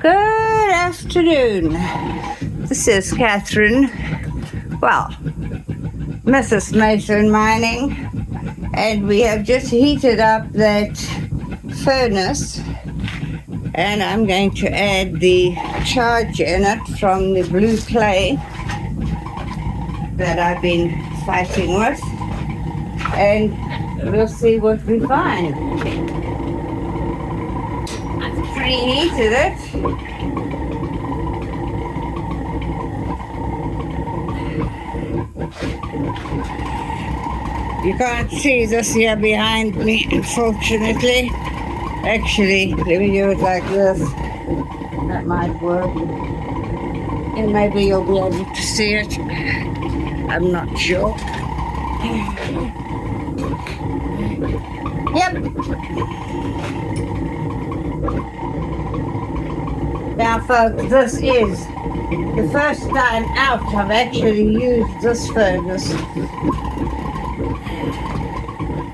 Good afternoon. This is Catherine, well, Mrs. Mason Mining, and we have just heated up that furnace, and I'm going to add the charge in it from the blue clay that I've been fighting with, and we'll see what we find. I've preheated it. You can't see this here behind me, unfortunately. Actually, let me do it like this. That might work. And maybe you'll be able to see it. I'm not sure. Yep. Now folks, this is the first time out I've actually used this furnace.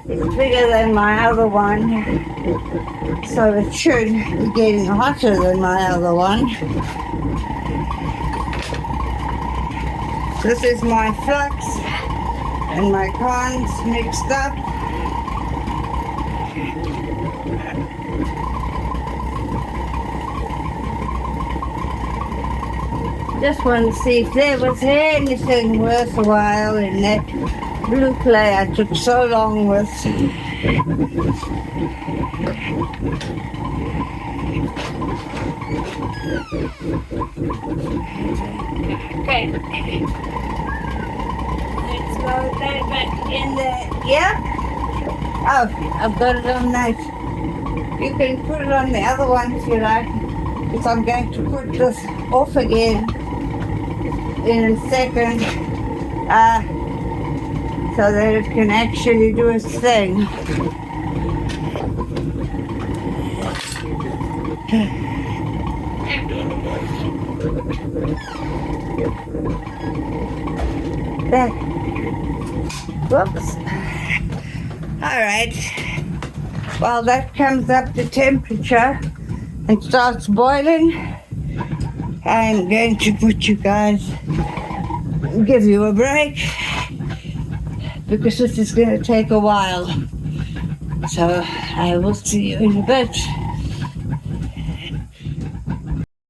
It's bigger than my other one, so it should be getting hotter than my other one. This is my flux and my cons mixed up. Just want to see if there was anything worthwhile in that blue clay I took so long with. Okay. Let's go that back in there. Yeah? Oh, I've got it on that. You can put it on the other one if you like, because I'm going to put this off again in a second, so that it can actually do its thing. There. Whoops. All right. While that comes up to temperature and starts boiling, I'm going to put you guys, give you a break, because this is going to take a while. So I will see you in a bit.